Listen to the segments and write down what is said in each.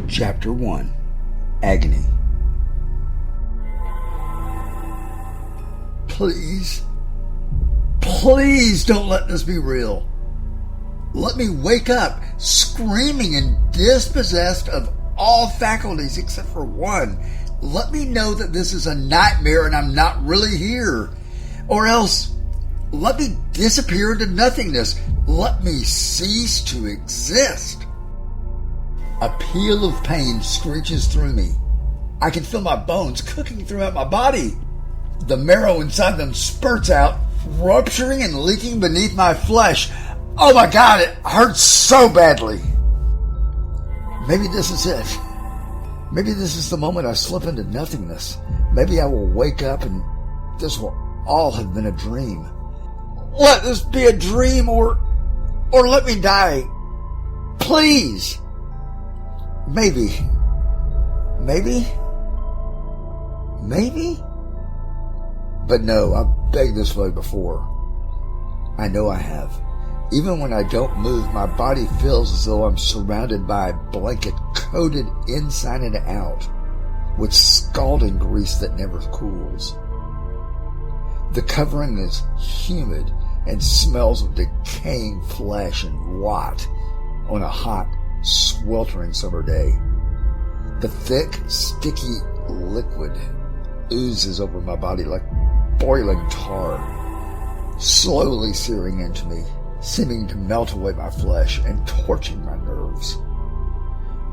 Chapter 1. Agony. Please don't let this be real. Let me wake up screaming and dispossessed of all faculties except for one. Let me know that this is a nightmare and I'm not really here. Or else, let me disappear into nothingness. Let me cease to exist. A peal of pain screeches through me. I can feel my bones cooking throughout my body. The marrow inside them spurts out, rupturing and leaking beneath my flesh. Oh my God, it hurts so badly. Maybe this is it. Maybe this is the moment I slip into nothingness. Maybe I will wake up and this will all have been a dream. Let this be a dream or let me die. Please. Maybe. But no, I've begged this way before. I know I have. Even when I don't move, my body feels as though I'm surrounded by a blanket coated inside and out with scalding grease that never cools. The covering is humid and smells of decaying flesh and rot on a hot, sweltering summer day. The thick, sticky liquid oozes over my body like boiling tar, slowly searing into me, seeming to melt away my flesh and torching my nerves.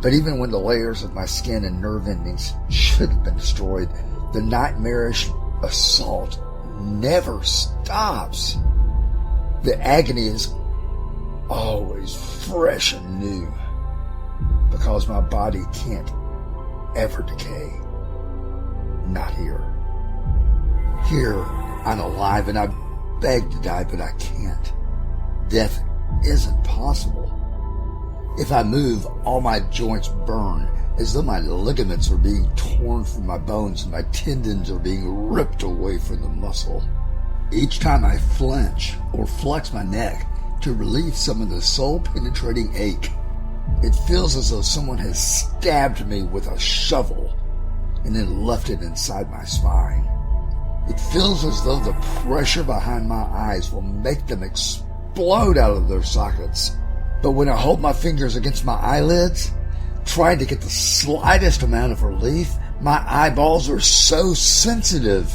But even when the layers of my skin and nerve endings should have been destroyed, the nightmarish assault never stops. The agony is always fresh and new, because my body can't ever decay. Not here. Here, I'm alive and I beg to die, but I can't. Death isn't possible. If I move, all my joints burn, as though my ligaments are being torn from my bones and my tendons are being ripped away from the muscle. Each time I flinch or flex my neck to relieve some of the soul-penetrating ache, it feels as though someone has stabbed me with a shovel and then left it inside my spine. It feels as though the pressure behind my eyes will make them explode out of their sockets. But when I hold my fingers against my eyelids, trying to get the slightest amount of relief, my eyeballs are so sensitive.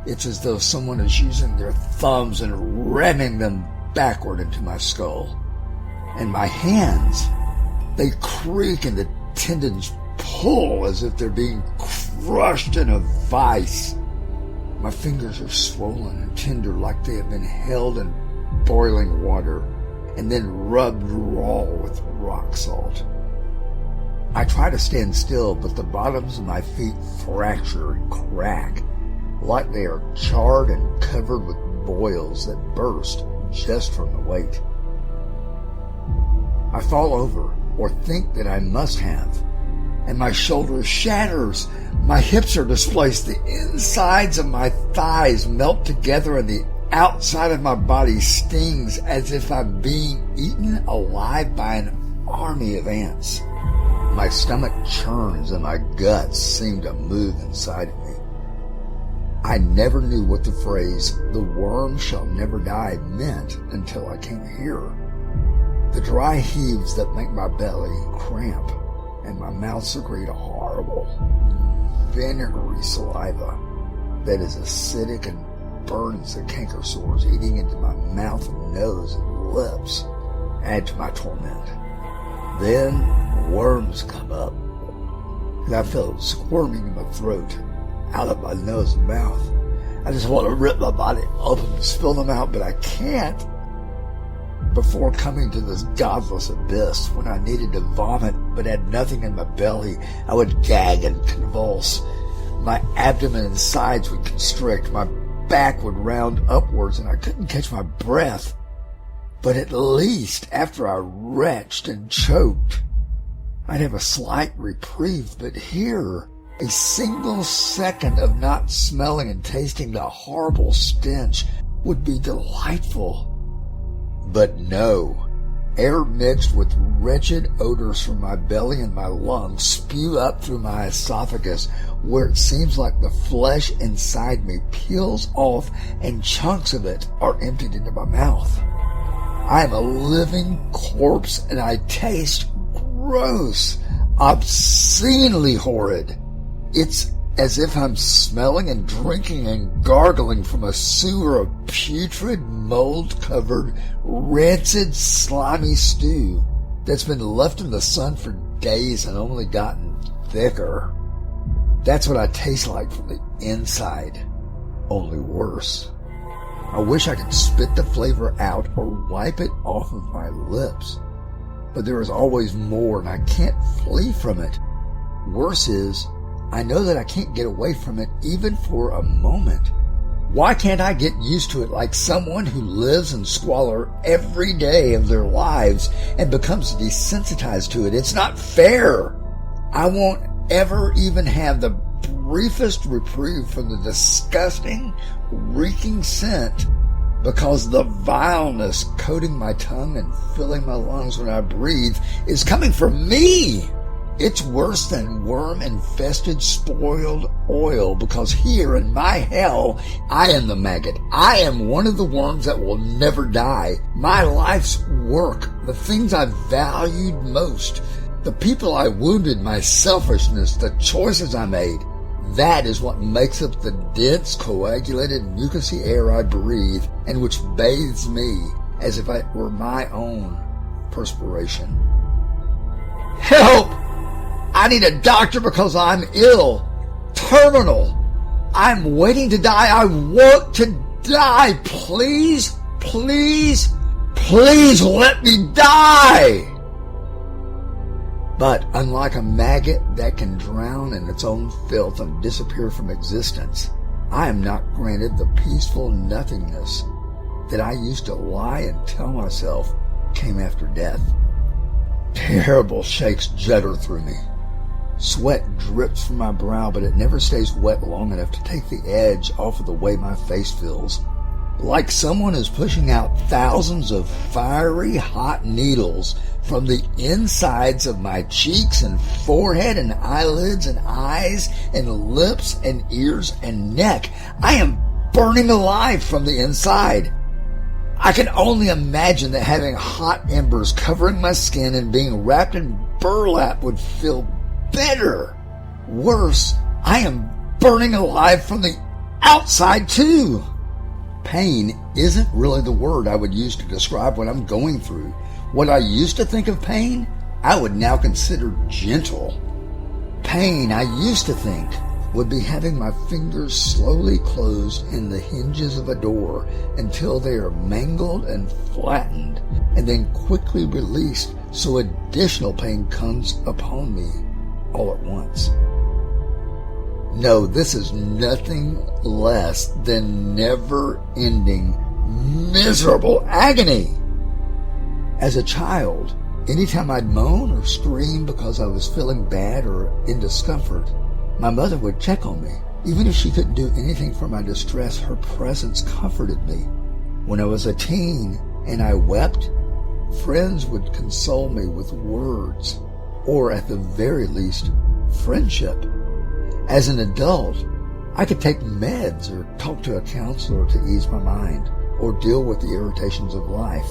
It's as though someone is using their thumbs and ramming them backward into my skull. And my hands, they creak and the tendons pull as if they're being crushed in a vice. My fingers are swollen and tender like they have been held in boiling water and then rubbed raw with rock salt. I try to stand still, but the bottoms of my feet fracture and crack like they are charred and covered with boils that burst just from the weight. I fall over, or think that I must have, and my shoulder shatters. My hips are displaced. The insides of my thighs melt together and the outside of my body stings as if I'm being eaten alive by an army of ants. My stomach churns and my guts seem to move inside of me. I never knew what the phrase, "the worm shall never die," meant until I came here. The dry heaves that make my belly cramp and my mouth secrete a horrible, vinegary saliva that is acidic and burns the canker sores eating into my mouth and nose and lips, add to my torment. Then worms come up, and I feel it squirming in my throat, out of my nose and mouth. I just want to rip my body open and spill them out, but I can't. Before coming to this godless abyss, when I needed to vomit but had nothing in my belly, I would gag and convulse. My abdomen and sides would constrict, my back would round upwards, and I couldn't catch my breath. But at least, after I retched and choked, I'd have a slight reprieve. But here, a single second of not smelling and tasting the horrible stench would be delightful. But no, Air mixed with wretched odors from my belly and my lungs spew up through my esophagus, where it seems like the flesh inside me peels off and chunks of it are emptied into my mouth. I am a living corpse and I taste gross, obscenely horrid. It's as if I'm smelling and drinking and gargling from a sewer of putrid, mold-covered, rancid, slimy stew that's been left in the sun for days and only gotten thicker. That's what I taste like from the inside, only worse. I wish I could spit the flavor out or wipe it off of my lips. But there is always more and I can't flee from it. Worse is, I know that I can't get away from it even for a moment. Why can't I get used to it like someone who lives in squalor every day of their lives and becomes desensitized to it? It's not fair. I won't ever even have the briefest reprieve from the disgusting, reeking scent because the vileness coating my tongue and filling my lungs when I breathe is coming from me. It's worse than worm-infested spoiled oil because here in my hell, I am the maggot. I am one of the worms that will never die. My life's work, the things I valued most, the people I wounded, my selfishness, the choices I made, that is what makes up the dense, coagulated, mucousy air I breathe and which bathes me as if it were my own perspiration. Help! I need a doctor because I'm ill. Terminal. I'm waiting to die. I want to die. Please, please, please let me die. But unlike a maggot that can drown in its own filth and disappear from existence, I am not granted the peaceful nothingness that I used to lie and tell myself came after death. Terrible shakes judder through me. Sweat drips from my brow, but it never stays wet long enough to take the edge off of the way my face feels. Like someone is pushing out thousands of fiery hot needles from the insides of my cheeks and forehead and eyelids and eyes and lips and ears and neck. I am burning alive from the inside. I can only imagine that having hot embers covering my skin and being wrapped in burlap would feel better. Worse, I am burning alive from the outside too. Pain isn't really the word I would use to describe what I'm going through. What I used to think of pain, I would now consider gentle. Pain, I used to think, would be having my fingers slowly closed in the hinges of a door until they are mangled and flattened and then quickly released so additional pain comes upon me all at once. No, this is nothing less than never-ending, miserable agony. As a child, anytime I'd moan or scream because I was feeling bad or in discomfort, my mother would check on me. Even if she couldn't do anything for my distress, her presence comforted me. When I was a teen and I wept, friends would console me with words, or at the very least, friendship. As an adult, I could take meds or talk to a counselor to ease my mind or deal with the irritations of life.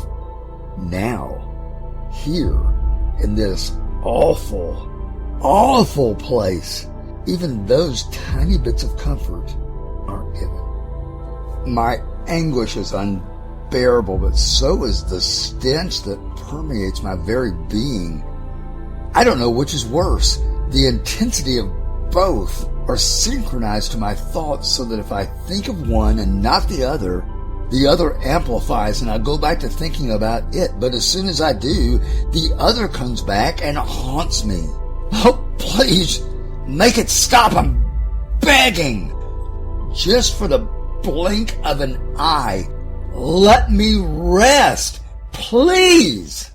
Now, here, in this awful, awful place, even those tiny bits of comfort aren't given. My anguish is unbearable, but so is the stench that permeates my very being. I don't know which is worse. The intensity of both are synchronized to my thoughts so that if I think of one and not the other amplifies and I go back to thinking about it. But as soon as I do, the other comes back and haunts me. Oh, please, make it stop. I'm begging. Just for the blink of an eye, let me rest, please.